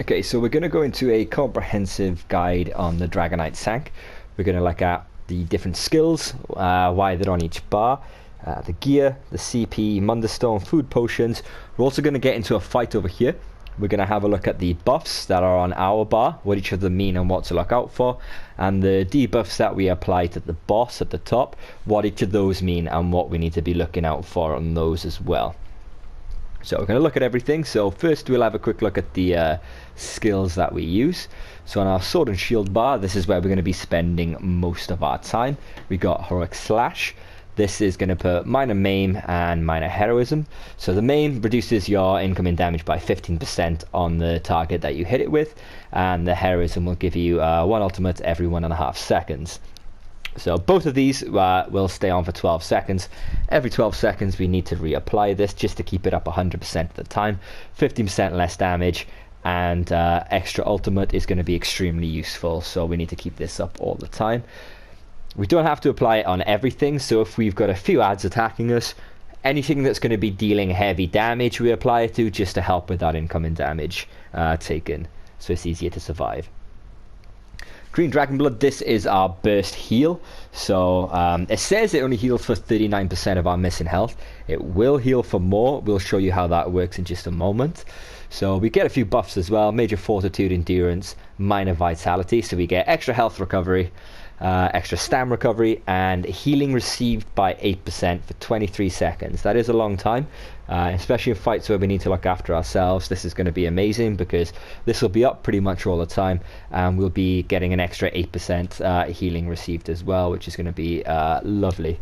Okay, so we're going to go into a comprehensive guide on the Dragonknight tank. We're going to look at the different skills, why they're on each bar, the gear, the CP, Munderstone, food potions. We're also going to get into a fight over here. We're going to have a look at the buffs that are on our bar, what each of them mean and what to look out for, and the debuffs that we apply to the boss at the top, what each of those mean and what we need to be looking out for on those as well. So we're going to look at everything. So first we'll have a quick look at the skills that we use. So on our sword and shield bar, this is where we're going to be spending most of our time. We got heroic slash. This is going to put minor maim and minor heroism. So the maim reduces your incoming damage by 15% on the target that you hit it with, and the heroism will give you one ultimate every 1.5 seconds. So both of these will stay on for 12 seconds. Every 12 seconds we need to reapply this just to keep it up 100% of the time. 15% less damage, and extra ultimate is going to be extremely useful, so we need to keep this up all the time. We don't have to apply it on everything, so if we've got a few ads attacking us, anything that's going to be dealing heavy damage we apply it to just to help with that incoming damage taken, so it's easier to survive. Green Dragon Blood, this is our burst heal. So it says it only heals for 39% of our missing health. It will heal for more. We'll show you how that works in just a moment. So we get a few buffs as well: major fortitude, endurance, minor vitality. So we get extra health recovery, extra stam recovery, and healing received by 8% for 23 seconds. That is a long time, especially in fights where we need to look after ourselves. This is going to be amazing because this will be up pretty much all the time, and we'll be getting an extra 8% healing received as well, which is going to be lovely.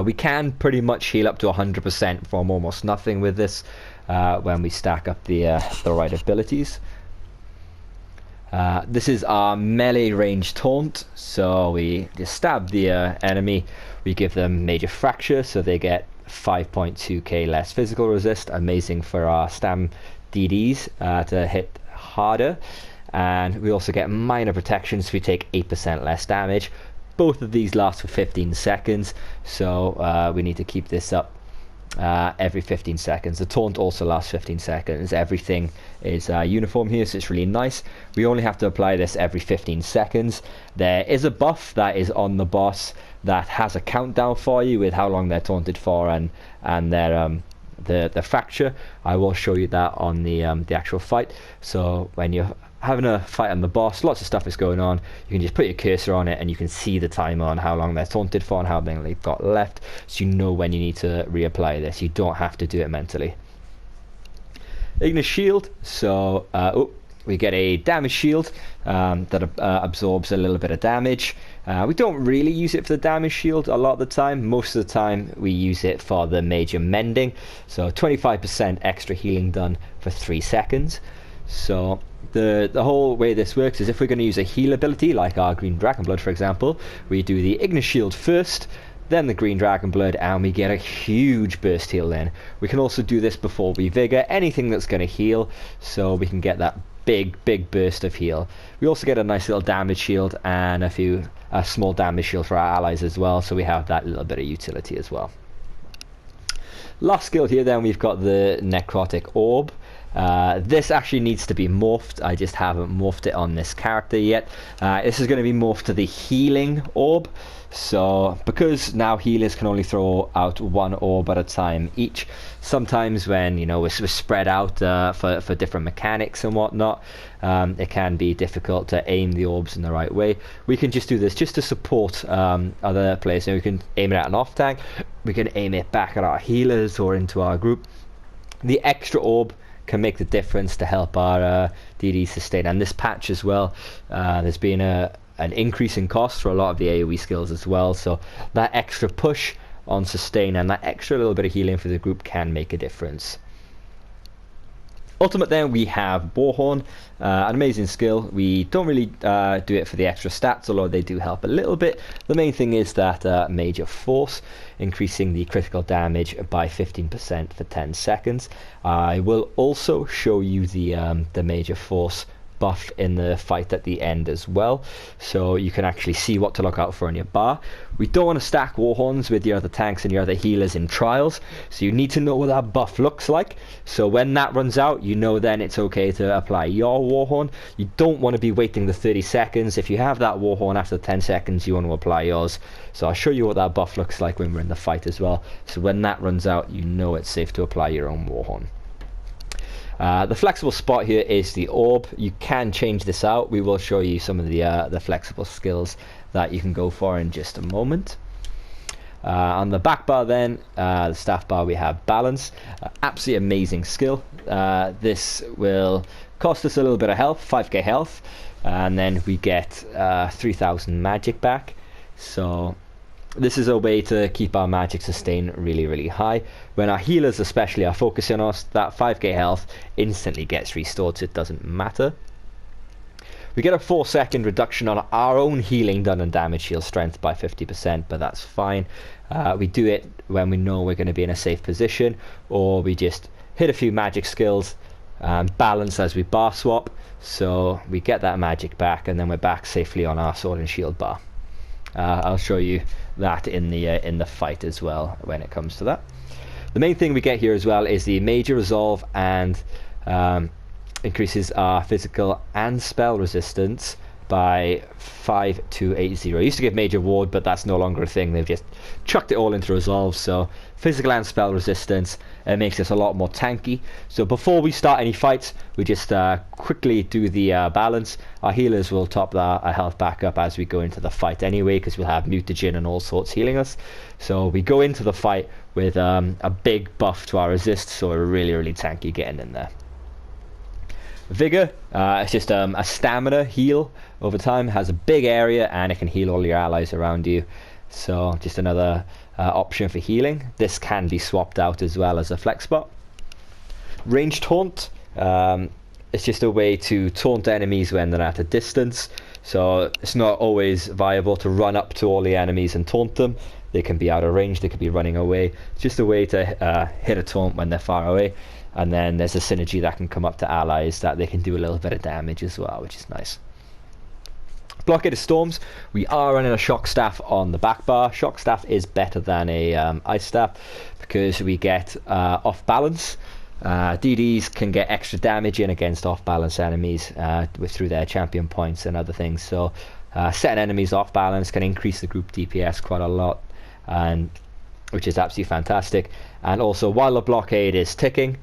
We can pretty much heal up to 100% from almost nothing with this when we stack up the right abilities. This is our melee range taunt, so we just stab the enemy, we give them major fracture, so they get 5.2k less physical resist, amazing for our stam DDs to hit harder, and we also get minor protection, so we take 8% less damage. Both of these last for 15 seconds, so we need to keep this up every 15 seconds. The taunt also lasts 15 seconds. Everything is uniform here, so it's really nice. We only have to apply this every 15 seconds. There is a buff that is on the boss that has a countdown for you with how long they're taunted for and their the fracture. I will show you that on the actual fight. So when you're having a fight on the boss, lots of stuff is going on, you can just put your cursor on it and you can see the timer on how long they're taunted for and how long they've got left, so you know when you need to reapply this. You don't have to do it mentally. Ignis shield, so we get a damage shield that absorbs a little bit of damage. We don't really use it for the damage shield a lot of the time. Most of the time we use it for the major mending, so 25% extra healing done for 3 seconds. So the whole way this works is if we're going to use a heal ability like our Green Dragon Blood, for example, we do the Ignis Shield first, then the Green Dragon Blood, and we get a huge burst heal then. We can also do this before we Vigor, anything that's going to heal, so we can get that big burst of heal. We also get a nice little damage shield and a small damage shield for our allies as well, so we have that little bit of utility as well. Last skill here then, we've got the Necrotic Orb. This actually needs to be morphed. I just haven't morphed it on this character yet. This is going to be morphed to the Healing Orb. So because now healers can only throw out 1 orb at a time each, sometimes when we're spread out for different mechanics and whatnot, it can be difficult to aim the orbs in the right way. We can just do this just to support other players. So we can aim it at an off tank, we can aim it back at our healers or into our group. The extra orb can make the difference to help our DD sustain. And this patch as well, there's been an increase in cost for a lot of the AoE skills as well, so that extra push on sustain and that extra little bit of healing for the group can make a difference. Ultimate then, we have Warhorn, an amazing skill. We don't really do it for the extra stats, although they do help a little bit. The main thing is that major force, increasing the critical damage by 15% for 10 seconds. I will also show you the major force buff in the fight at the end as well, so you can actually see what to look out for on your bar. We don't want to stack Warhorns with your other tanks and your other healers in trials, so you need to know what that buff looks like. So when that runs out, you know then it's okay to apply your Warhorn. You don't want to be waiting the 30 seconds. If you have that Warhorn after 10 seconds, you want to apply yours. So I'll show you what that buff looks like when we're in the fight as well. So when that runs out, you know it's safe to apply your own Warhorn. The flexible spot here is the orb. You can change this out. We will show you some of the flexible skills that you can go for in just a moment. On the back bar then, the staff bar, we have balance. Absolutely amazing skill. This will cost us a little bit of health, 5k health, and then we get 3000 magic back. So this is a way to keep our magic sustain really, really high. When our healers especially are focusing on us, that 5k health instantly gets restored, so it doesn't matter. We get a 4-second reduction on our own healing done and damage heal strength by 50%, but that's fine. We do it when we know we're going to be in a safe position, or we just hit a few magic skills and balance as we bar swap, so we get that magic back and then we're back safely on our sword and shield bar. I'll show you that in the fight as well when it comes to that. The main thing we get here as well is the major resolve, and increases our physical and spell resistance by 5280. It used to give major ward, but that's no longer a thing. They've just chucked it all into resolve. So physical and spell resistance, it makes us a lot more tanky. So before we start any fights, we just quickly do the balance. Our healers will top our health back up as we go into the fight anyway, because we'll have mutagen and all sorts healing us. So we go into the fight with a big buff to our resist, so we're really, really tanky getting in there. Vigor, it's just a stamina heal over time, has a big area and it can heal all your allies around you, so just another option for healing. This can be swapped out as well as a flex spot. Range taunt, it's just a way to taunt enemies when they're at a distance, so it's not always viable to run up to all the enemies and taunt them. They can be out of range, they could be running away. It's just a way to hit a taunt when they're far away. And then there's a synergy that can come up to allies that they can do a little bit of damage as well, which is nice. Blockade of Storms, we are running a shock staff on the back bar. Shock staff is better than a ice staff because we get off balance. DDs can get extra damage in against off balance enemies through their champion points and other things. So setting enemies off balance can increase the group DPS quite a lot, and which is absolutely fantastic. And also, while the blockade is ticking,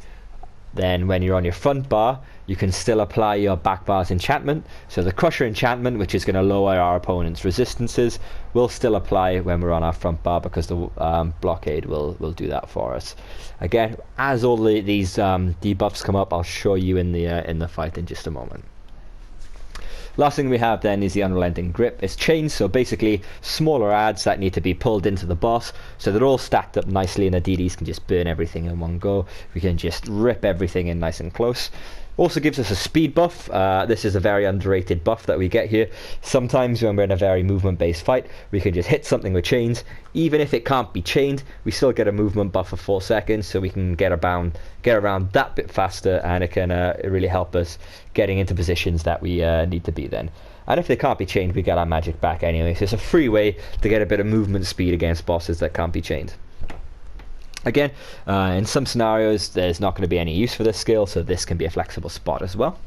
then when you're on your front bar, you can still apply your back bar's enchantment. So the Crusher enchantment, which is going to lower our opponent's resistances, will still apply when we're on our front bar, because the blockade will do that for us. Again, as all these debuffs come up, I'll show you in the fight in just a moment. Last thing we have then is the Unrelenting Grip. It's chains, so basically smaller adds that need to be pulled into the boss, so they're all stacked up nicely and the DDs can just burn everything in one go. We can just rip everything in nice and close. Also gives us a speed buff. This is a very underrated buff that we get here. Sometimes when we're in a very movement based fight, we can just hit something with chains. Even if it can't be chained, we still get a movement buff for 4 seconds, so we can get around that bit faster, and it can really help us getting into positions that we need to be then. And if they can't be chained, we get our magic back anyway, so it's a free way to get a bit of movement speed against bosses that can't be chained. Again, in some scenarios there's not going to be any use for this skill, so this can be a flexible spot as well.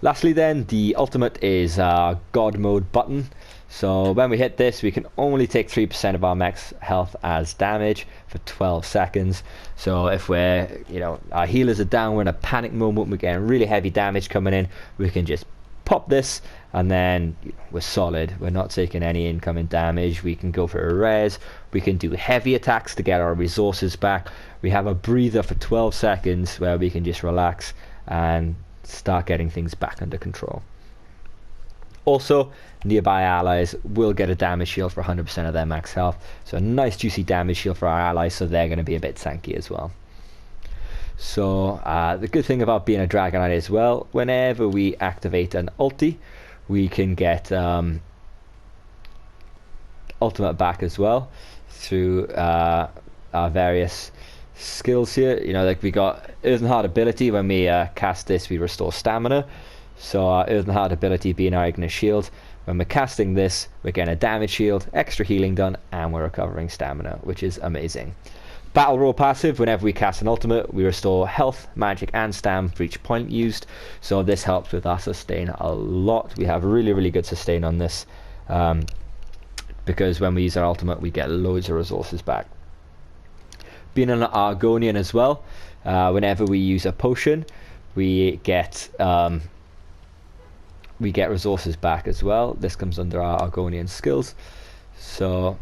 Lastly then, the ultimate is God mode button. So when we hit this, we can only take 3% of our max health as damage for 12 seconds. So if our healers are down, we're in a panic moment, we're getting really heavy damage coming in, we can just pop this and then we're solid. We're not taking any incoming damage. We can go for a res, we can do heavy attacks to get our resources back. We have a breather for 12 seconds where we can just relax and start getting things back under control. Also, nearby allies will get a damage shield for 100% of their max health, so a nice juicy damage shield for our allies, so they're going to be a bit tanky as well. So the good thing about being a Dragonknight as well, whenever we activate an ulti, we can get ultimate back as well through our various skills here. Like we got Earthen Heart ability. When we cast this, we restore stamina. So our Earthen Heart ability being our Ignis Shield. When we're casting this, we're getting a damage shield, extra healing done, and we're recovering stamina, which is amazing. Battle Roar passive, whenever we cast an ultimate, we restore health, magic, and stam for each point used. So this helps with our sustain a lot. We have really, really good sustain on this, because when we use our ultimate, we get loads of resources back. Being an Argonian as well, whenever we use a potion, we get resources back as well. This comes under our Argonian skills. So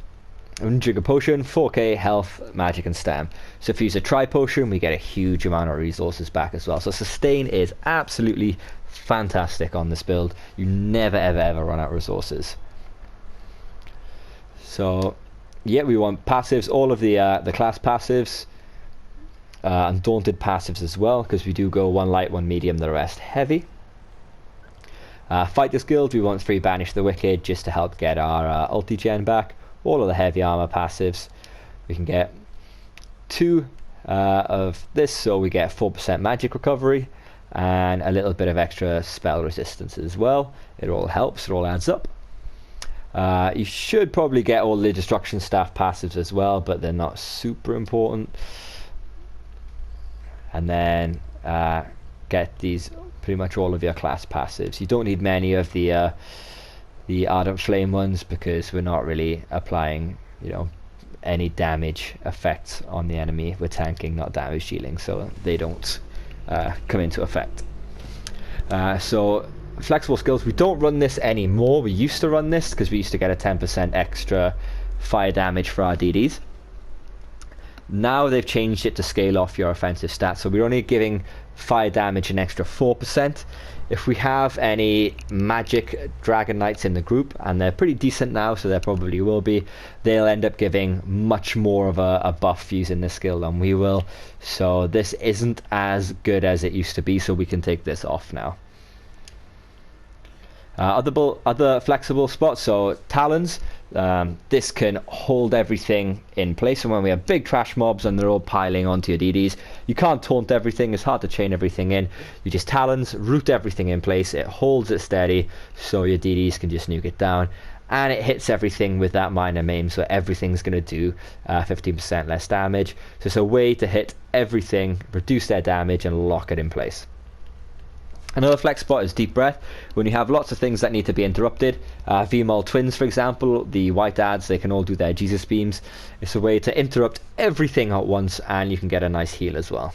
when we drink a potion, 4k health, magic, and stam. So if we use a tri potion, we get a huge amount of resources back as well. So sustain is absolutely fantastic on this build. You never ever run out of resources. So yeah, we want passives, all of the class passives, Undaunted passives as well, because we do go one light, one medium, the rest heavy. Fighters Guild, we want 3 Banish the Wicked just to help get our ulti gen back. All of the heavy armor passives, we can get 2 of this, so we get 4% magic recovery and a little bit of extra spell resistance as well. It all helps, it all adds up. You should probably get all the Destruction Staff passives as well, but they're not super important. And then get these pretty much all of your class passives. You don't need many of the Ardent Flame ones because we're not really applying, you know, any damage effects on the enemy. We're tanking, not damage dealing, so they don't come into effect. So flexible skills, we don't run this anymore. We used to run this because we used to get a 10% extra fire damage for our DDs. Now they've changed it to scale off your offensive stats, so we're only giving fire damage an extra 4%. If we have any magic Dragonknights in the group, and they're pretty decent now, so there probably will be, they'll end up giving much more of a buff using this skill than we will. So this isn't as good as it used to be, so we can take this off now. Other flexible spots, so talons, this can hold everything in place, and when we have big trash mobs and they're all piling onto your DDs, you can't taunt everything, it's hard to chain everything in. You just talons, root everything in place, it holds it steady so your DDs can just nuke it down, and it hits everything with that minor maim, so everything's going to do 15% less damage. So it's a way to hit everything, reduce their damage, and lock it in place. Another flex spot is Deep Breath. When you have lots of things that need to be interrupted, VMAL Twins, for example, the white ads, they can all do their Jesus beams. It's a way to interrupt everything at once, and you can get a nice heal as well.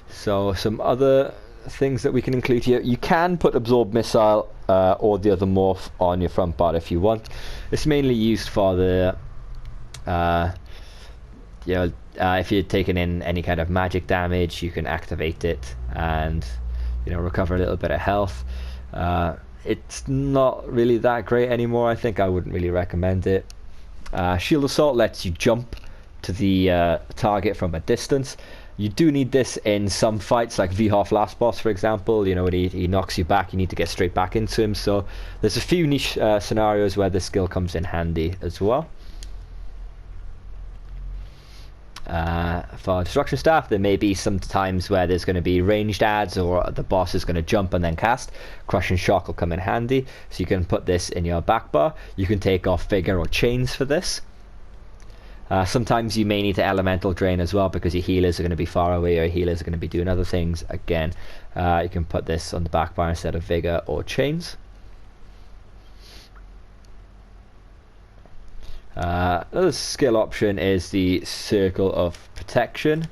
So some other things that we can include here. You can put Absorb Missile or the other morph on your front part if you want. It's mainly used for the if you're taking in any kind of magic damage, you can activate it and, you know, recover a little bit of health. It's not really that great anymore. I think I wouldn't really recommend it. Shield Assault lets you jump to the target from a distance. You do need this in some fights, like Vhoff last boss, for example. You know, when he knocks you back, you need to get straight back into him. So there's a few niche scenarios where this skill comes in handy as well. For Destruction Staff, there may be some times where there's going to be ranged ads, or the boss is going to jump and then cast. Crush and Shock will come in handy, so you can put this in your back bar. You can take off Vigor or Chains for this. Sometimes you may need to Elemental Drain as well, because your healers are going to be far away, or your healers are going to be doing other things. Again, you can put this on the back bar instead of Vigor or Chains. Another skill option is the Circle of Protection.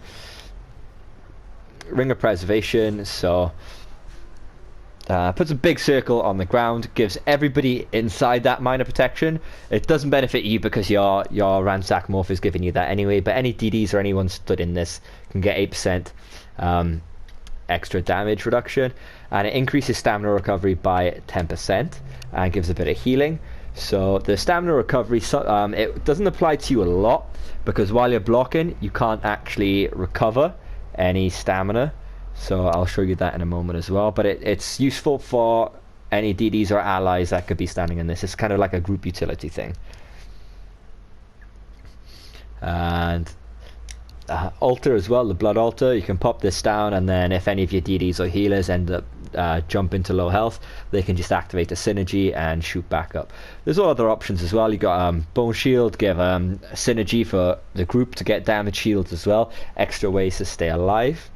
Ring of Preservation, so puts a big circle on the ground, gives everybody inside that minor protection. It doesn't benefit you because your Ransack Morph is giving you that anyway, but any DDs or anyone stood in this can get 8% extra damage reduction, and it increases stamina recovery by 10% and gives a bit of healing. So the stamina recovery, it doesn't apply to you a lot, because while you're blocking, you can't actually recover any stamina. So I'll show you that in a moment as well. But it's useful for any DDs or allies that could be standing in this. It's kind of like a group utility thing. And altar as well, the blood altar. You can pop this down, and then if any of your DDs or healers end up jump into low health, they can just activate a synergy and shoot back up. There's all other options as well. You got bone shield, give synergy for the group to get damage shields as well, extra ways to stay alive.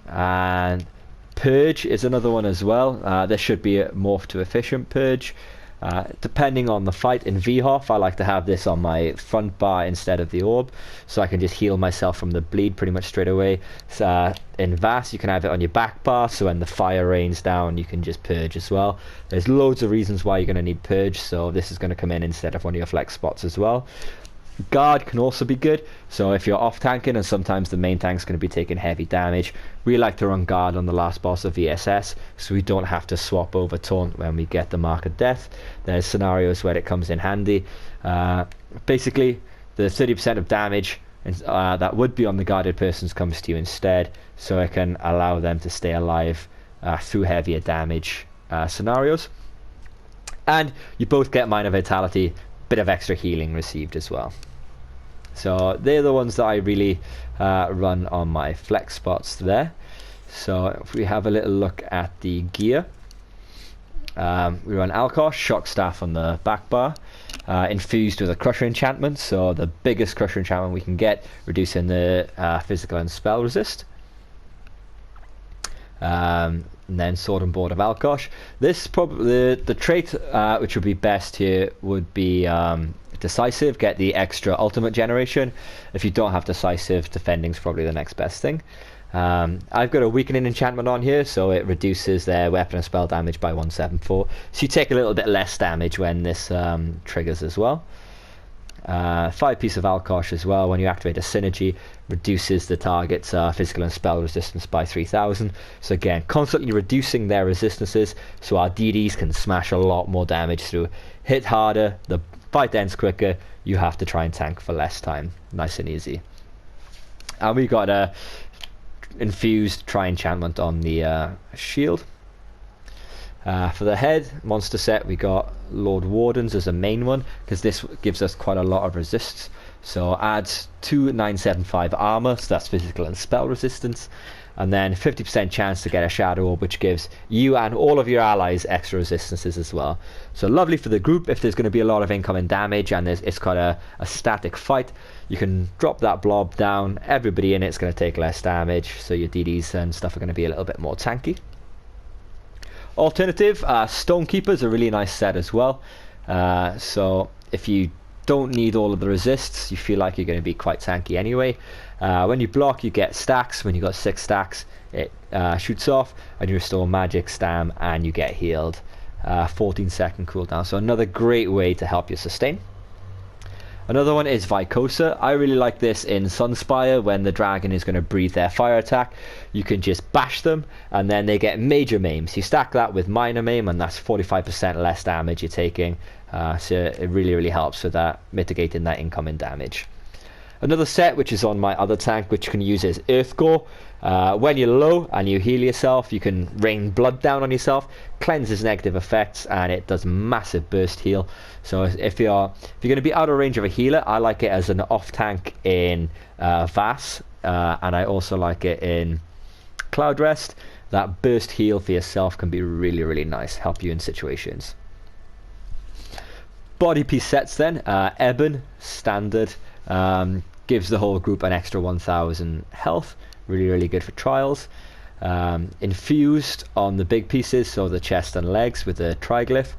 And purge is another one as well. This should be a morph to efficient purge. Depending on the fight. In VHOF, I like to have this on my front bar instead of the orb, so I can just heal myself from the bleed pretty much straight away. In VAS, you can have it on your back bar, so when the fire rains down, you can just purge as well. There's loads of reasons why you're going to need purge, so this is going to come in instead of one of your flex spots as well. Guard can also be good, so if you're off tanking and sometimes the main tank's going to be taking heavy damage, we like to run guard on the last boss of VSS, so we don't have to swap over taunt when we get the mark of death. There's scenarios where it comes in handy. Basically, the 30% of damage that would be on the guarded persons comes to you instead, so it can allow them to stay alive through heavier damage scenarios. And you both get minor vitality, bit of extra healing received as well. So they're the ones that I really run on my flex spots there. So if we have a little look at the gear, we run Alkosh, shock staff on the back bar, infused with a crusher enchantment, so the biggest crusher enchantment we can get, reducing the physical and spell resist. And then sword and board of Alkosh. This probably the trait which would be best here would be decisive. Get the extra ultimate generation. If you don't have decisive, defending's probably the next best thing. I've got a weakening enchantment on here, so it reduces their weapon and spell damage by 174. So you take a little bit less damage when this triggers as well. 5 piece of Alkosh as well. When you activate a synergy, reduces the target's physical and spell resistance by 3000. So again, constantly reducing their resistances, so our DDs can smash a lot more damage through. Hit harder, the fight ends quicker, you have to try and tank for less time. Nice and easy. And we got a infused tri enchantment on the shield. For the head monster set, we got Lord Wardens as a main one, because this gives us quite a lot of resists. So adds 2,975 armor, so that's physical and spell resistance, and then 50% chance to get a shadow orb, which gives you and all of your allies extra resistances as well. So lovely for the group if there's going to be a lot of incoming damage and it's got a static fight. You can drop that blob down, everybody in it's going to take less damage, so your DDs and stuff are going to be a little bit more tanky. Alternative, Stonekeeper is a really nice set as well. So if you don't need all of the resists, you feel like you're going to be quite tanky anyway. When you block, you get stacks. When you got 6 stacks, it shoots off and you restore magic, stam, and you get healed. 14-second cooldown, so another great way to help you sustain. Another one is Vicosa. I really like this in Sunspire. When the dragon is going to breathe their fire attack, you can just bash them and then they get major maims. You stack that with minor maim and that's 45% less damage you're taking. So it really helps with that, mitigating that incoming damage. Another set which is on my other tank, which you can use, is Earthgore. When you're low and you heal yourself, you can rain blood down on yourself, cleanses negative effects, and it does massive burst heal. So if you're going to be out of range of a healer, I like it as an off tank in VAS, and I also like it in Cloud Rest. That burst heal for yourself can be really nice, help you in situations. Body piece sets then, Ebon standard, gives the whole group an extra 1000 health. Really good for trials. Infused on the big pieces, so the chest and legs with the triglyph.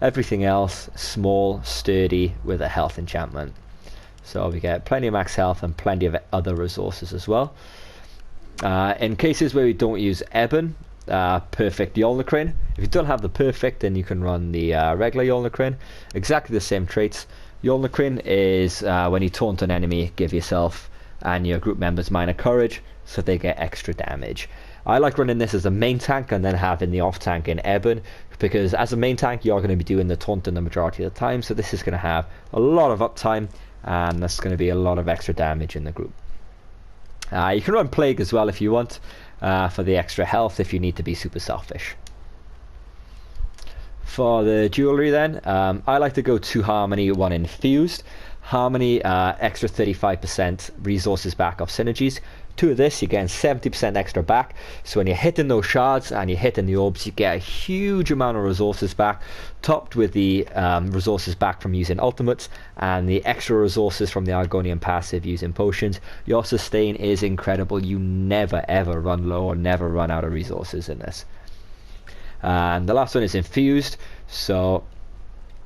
Everything else small, sturdy, with a health enchantment. So we get plenty of max health and plenty of other resources as well. In cases where we don't use Ebon, perfect Yolnacrin. If you don't have the perfect, then you can run the regular Yolnacrin. Exactly the same traits. Yolnacrin is when you taunt an enemy, give yourself and your group members minor courage, so they get extra damage. I like running this as a main tank and then having the off tank in Ebon, because as a main tank you're going to be doing the taunting the majority of the time, so this is going to have a lot of uptime and there's going to be a lot of extra damage in the group. You can run Plague as well if you want, for the extra health if you need to be super selfish. For the jewelry then, I like to go 2 harmony, 1 infused. Harmony, extra 35% resources back off synergies. 2 of this, you're getting 70% extra back. So when you're hitting those shards and you're hitting the orbs, you get a huge amount of resources back, topped with the resources back from using ultimates and the extra resources from the Argonian passive using potions. Your sustain is incredible. You never ever run low or never run out of resources in this. And the last one is infused. So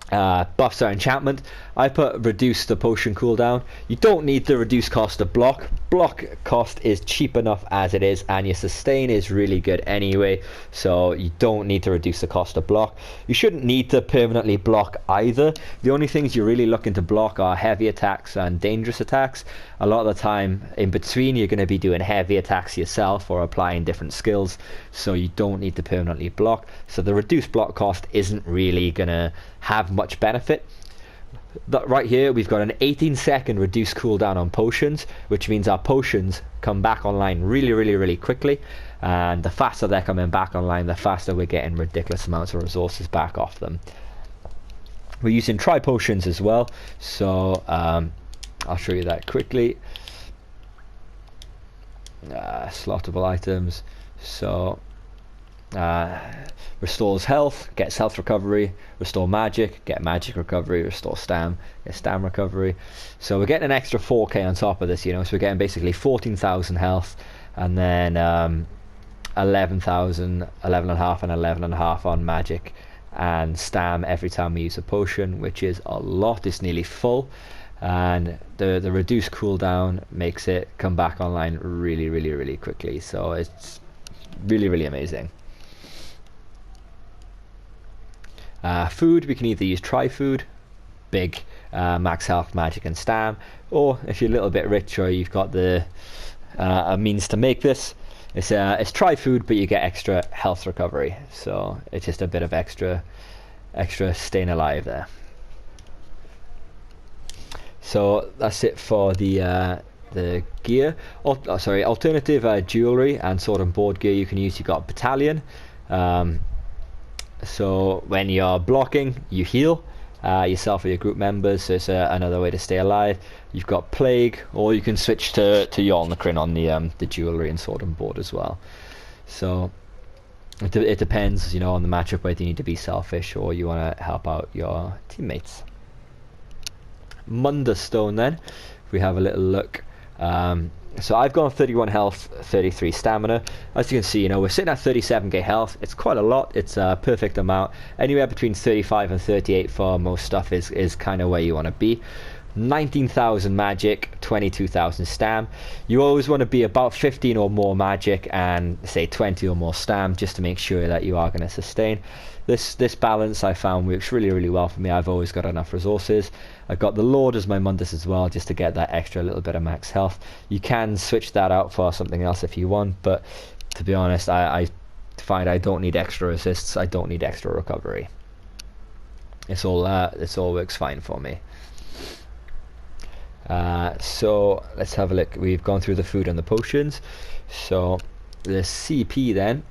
buffs are enchantment. I put reduce the potion cooldown. You don't need the reduced cost of block. Block cost is cheap enough as it is, and your sustain is really good anyway, so you don't need to reduce the cost of block. You shouldn't need to permanently block either. The only things you're really looking to block are heavy attacks and dangerous attacks. A lot of the time in between you're going to be doing heavy attacks yourself or applying different skills, so you don't need to permanently block. So the reduced block cost isn't really going to have much benefit. Right here we've got an 18-second reduced cooldown on potions, which means our potions come back online really quickly, and the faster they're coming back online, the faster we're getting ridiculous amounts of resources back off them. We're using tri potions as well, so I'll show you that quickly. Slottable items. So restores health, gets health recovery, restore magic, get magic recovery, restore stam, get stam recovery. So we're getting an extra 4k on top of this, you know, so we're getting basically 14,000 health, and then 11,000, 11.5 and 11.5 on magic and stam every time we use a potion, which is a lot. It's nearly full, and the reduced cooldown makes it come back online really quickly, so it's really amazing. Food, we can either use tri-food, big max health, magic and stam, or if you're a little bit richer, you've got the a means to make this. It's tri-food, but you get extra health recovery, so it's just a bit of extra staying alive there. So that's it for the gear. Alternative jewelry and sword and board gear you can use. You got battalion. So when you're blocking, you heal yourself or your group members, so it's another way to stay alive. You've got plague, or you can switch to Yolnakrin on the jewelry and sword and board as well. So it depends, you know, on the matchup, whether you need to be selfish or you want to help out your teammates. Munda Stone then, if we have a little look. So I've gone 31 health, 33 stamina. As you can see, you know, we're sitting at 37k health. It's quite a lot. It's a perfect amount. Anywhere between 35 and 38 for most stuff is kind of where you want to be. 19,000 magic, 22,000 stam. You always want to be about 15 or more magic and say 20 or more stam, just to make sure that you are going to sustain. This balance I found works really well for me. I've always got enough resources. I've got the Lord as my Mundus as well, just to get that extra little bit of max health. You can switch that out for something else if you want, but to be honest, I find I don't need extra assists. I don't need extra recovery. It's all works fine for me. So let's have a look. We've gone through the food and the potions. So the CP then.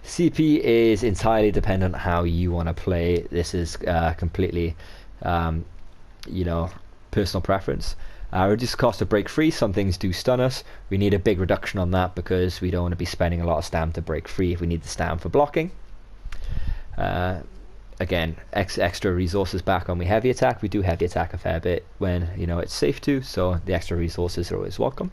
CP is entirely dependent on how you want to play. This is completely, you know, personal preference. Reduce the cost to break free. Some things do stun us. We need a big reduction on that because we don't want to be spending a lot of stam to break free if we need the stam for blocking. Again, extra resources back on we heavy attack. We do heavy attack a fair bit when, you know, it's safe to, so the extra resources are always welcome.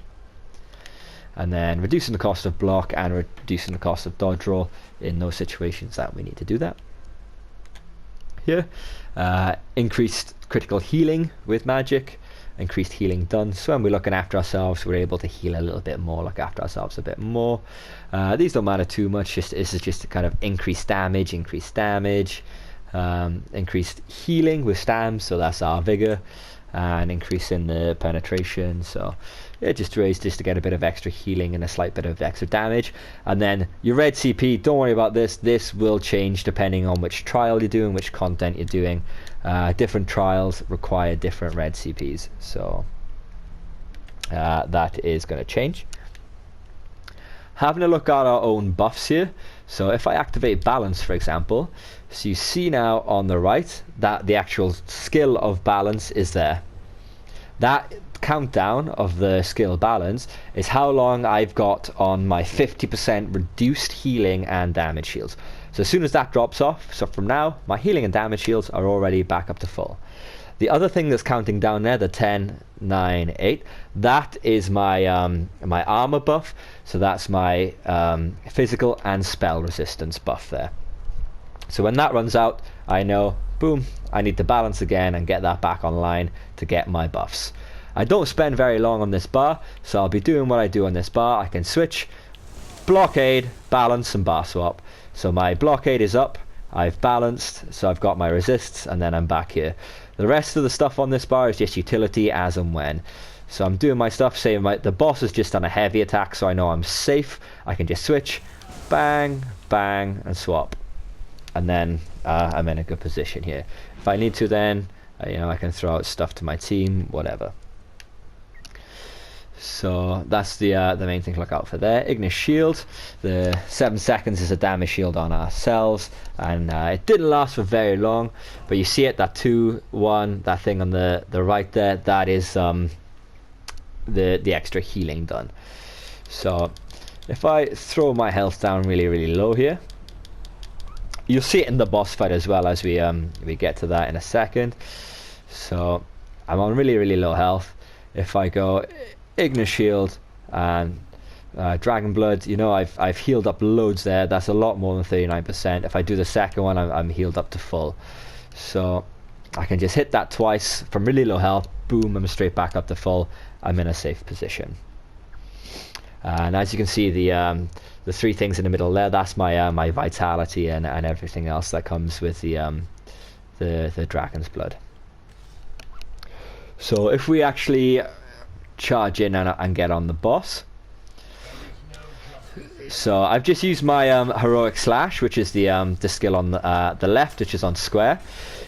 And then reducing the cost of block and reducing the cost of dodge roll in those situations that we need to do that. Here, increased critical healing with magic, increased healing done. So when we're looking after ourselves, we're able to heal a little bit more, look after ourselves a bit more. These don't matter too much. This is just to kind of increased damage, increased healing with stam, so that's our vigor, and increasing the penetration. So yeah, just to get a bit of extra healing and a slight bit of extra damage. And then your red CP, don't worry about this. This will change depending on which trial you're doing, which content you're doing. Different trials require different red CPs, so that is going to change. Having a look at our own buffs here. So if I activate balance, for example, so you see now on the right that the actual skill of balance is there. That countdown of the skill balance is how long I've got on my 50% reduced healing and damage shields. So as soon as that drops off, so from now, my healing and damage shields are already back up to full. The other thing that's counting down there, the 10, 9, 8, that is my my armor buff. So that's my physical and spell resistance buff there. So when that runs out, I know, boom, I need to balance again and get that back online to get my buffs. I don't spend very long on this bar, so I'll be doing what I do on this bar. I can switch, blockade, balance, and bar swap. So my blockade is up, I've balanced, so I've got my resists, and then I'm back here. The rest of the stuff on this bar is just utility as and when. So I'm doing my stuff, say the boss has just done a heavy attack, so I know I'm safe. I can just switch, bang, bang, and swap. And then I'm in a good position here. If I need to, then I can throw out stuff to my team, whatever. So that's the main thing to look out for there. Ignis shield, the 7 seconds is a damage shield on ourselves, and it didn't last for very long, but you see it, that 2, 1, that thing on the right there, that is the extra healing done. So if I throw my health down really low here, you'll see it in the boss fight as well, as we get to that in a second. So I'm on really low health. If I go Ignis shield and dragon blood, I've healed up loads there. That's a lot more than 39%. If I do the second one, I'm healed up to full. So I can just hit that twice from really low health, boom, I'm straight back up to full. I'm in a safe position. And as you can see, the 3 things in the middle there, that's my my vitality and everything else that comes with the dragon's blood. So if we actually charge in and get on the boss, so I've just used my heroic slash, which is the skill on the left, which is on square.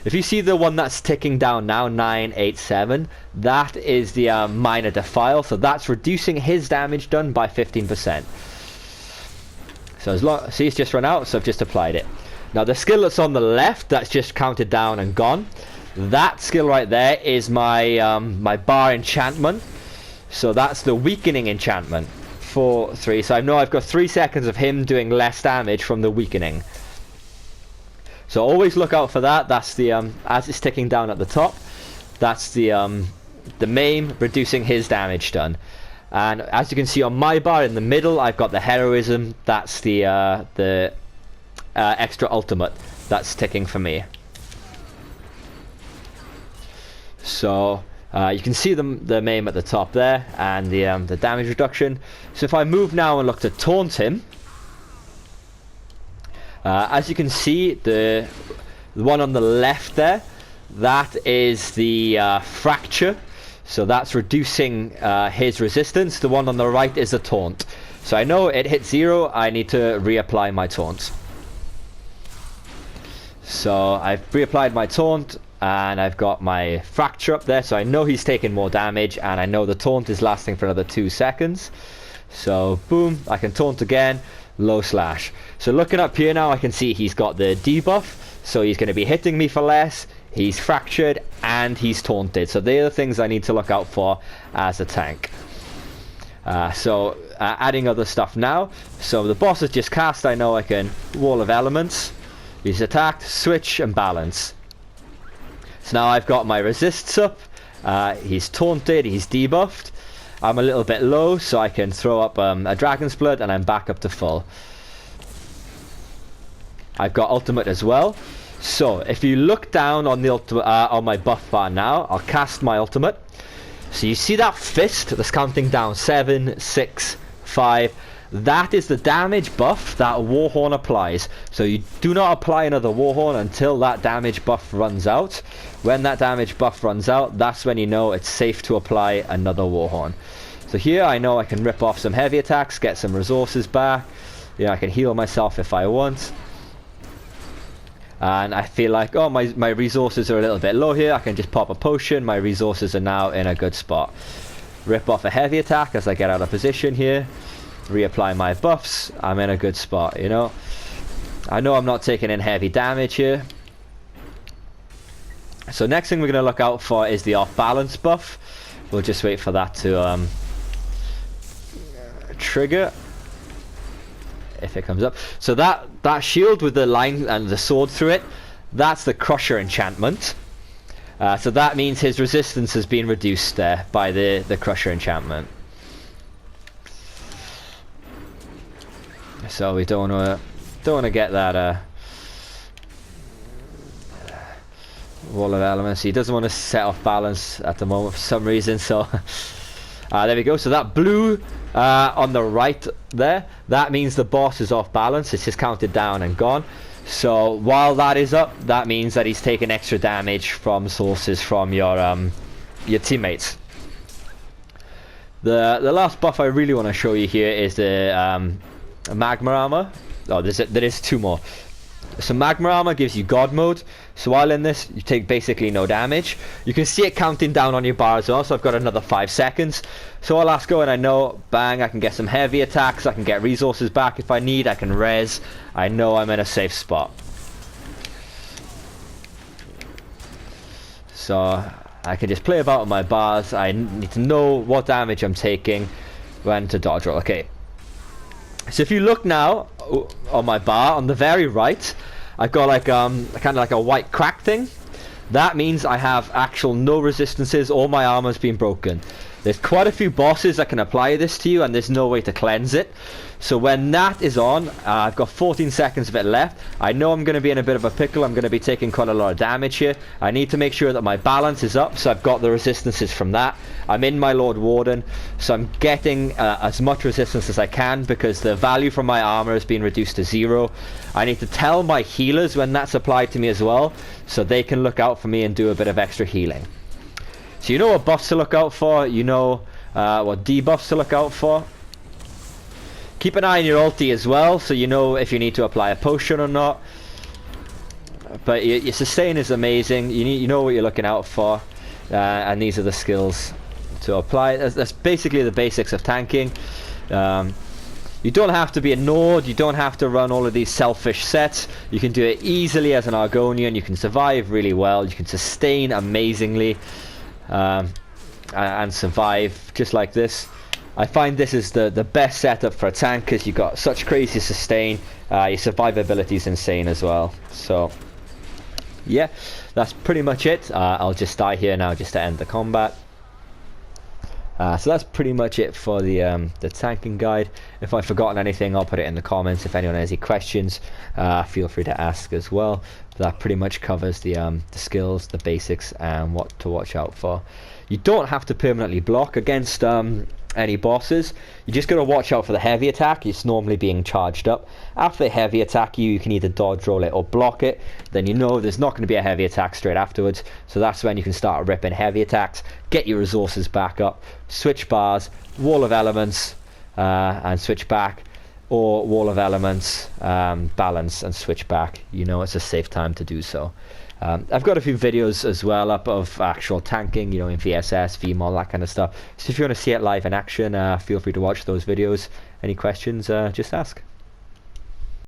If you see the one that's ticking down now, 9, 8, 7, that is the minor defile, so that's reducing his damage done by 15%. So see, it's just run out, so I've just applied it. Now the skill that's on the left, that's just counted down and gone. That skill right there is my my bar enchantment. So that's the weakening enchantment for 3. So I know I've got 3 seconds of him doing less damage from the weakening. So always look out for that. That's the as it's ticking down at the top, that's the maim reducing his damage done. And as you can see on my bar in the middle, I've got the heroism. That's the extra ultimate that's ticking for me. So you can see the maim at the top there, and the damage reduction. So if I move now and look to taunt him, as you can see, the one on the left there, that is the fracture. So that's reducing his resistance. The one on the right is the taunt. So I know it hit 0, I need to reapply my taunt. So I've reapplied my taunt, and I've got my fracture up there, so I know he's taking more damage, and I know the taunt is lasting for another 2 seconds. So boom, I can taunt again, low slash. So looking up here now, I can see he's got the debuff, so he's going to be hitting me for less, he's fractured, and he's taunted. So they're the things I need to look out for as a tank. Adding other stuff now. So the boss has just cast, I know I can Wall of Elements. He's attacked, switch, and balance. So now I've got my resists up, he's taunted, he's debuffed. I'm a little bit low, so I can throw up a dragon's blood, and I'm back up to full. I've got ultimate as well. So if you look down on the on my buff bar now, I'll cast my ultimate. So you see that fist that's counting down 7, 6, 5. That is the damage buff that Warhorn applies. So you do not apply another Warhorn until that damage buff runs out. When that damage buff runs out, that's when you know it's safe to apply another Warhorn. So here I know I can rip off some heavy attacks, get some resources back. I can heal myself if I want. And I feel like, oh, my resources are a little bit low here. I can just pop a potion. My resources are now in a good spot. Rip off a heavy attack as I get out of position here. reapply my buffs, I'm in a good spot, you know. I know I'm not taking in heavy damage here. So next thing we're going to look out for is the off balance buff. We'll just wait for that to trigger if it comes up. So that shield with the line and the sword through it, that's the Crusher enchantment. So that means his resistance has been reduced there by the Crusher enchantment. So we don't want to get that wall of elements. He doesn't want to set off balance at the moment for some reason. So there we go. So that blue on the right there, that means the boss is off balance. It's just counted down and gone. So while that is up, that means that he's taking extra damage from sources from your teammates. The last buff I really want to show you here is the magma armor. Oh, there is two more. So magma armor gives you god mode. So while in this, you take basically no damage. You can see it counting down on your bar as well. So I've got another 5 seconds. So I'll last go and I know, bang, I can get some heavy attacks. I can get resources back if I need. I can res. I know I'm in a safe spot. So I can just play about with my bars. I need to know what damage I'm taking, when to dodge roll. Okay. So if you look now on my bar on the very right, I've got like kind of like a white crack thing. That means I have actual no resistances. All my armor's been broken. There's quite a few bosses that can apply this to you, and there's no way to cleanse it. So when that is on, I've got 14 seconds of it left. I know I'm going to be in a bit of a pickle. I'm going to be taking quite a lot of damage here. I need to make sure that my balance is up, so I've got the resistances from that. I'm in my Lord Warden, so I'm getting as much resistance as I can because the value from my armor has been reduced to 0. I need to tell my healers when that's applied to me as well, so they can look out for me and do a bit of extra healing. So you know what buffs to look out for, you know what debuffs to look out for. Keep an eye on your ulti as well, so you know if you need to apply a potion or not. But your sustain is amazing. You know what you're looking out for, and these are the skills to apply. That's basically the basics of tanking. You don't have to be a Nord. You don't have to run all of these selfish sets. You can do it easily as an Argonian. You can survive really well. You can sustain amazingly, and survive just like this. I find this is the best setup for a tank because you've got such crazy sustain. Your survivability is insane as well. So yeah, that's pretty much it. I'll just die here now just to end the combat. So that's pretty much it for the tanking guide. If I've forgotten anything, I'll put it in the comments. If anyone has any questions, feel free to ask as well. That pretty much covers the skills, the basics, and what to watch out for. You don't have to permanently block against any bosses. You just got to watch out for the heavy attack. It's normally being charged up. After the heavy attack, you can either dodge roll it or block it. Then you know there's not going to be a heavy attack straight afterwards. So that's when you can start ripping heavy attacks, get your resources back up, switch bars, wall of elements, and switch back, or wall of elements, balance and switch back. You know it's a safe time to do so. I've got a few videos as well up of actual tanking, you know, in VSS, VMOL, that kind of stuff. So if you want to see it live in action, feel free to watch those videos. Any questions, just ask.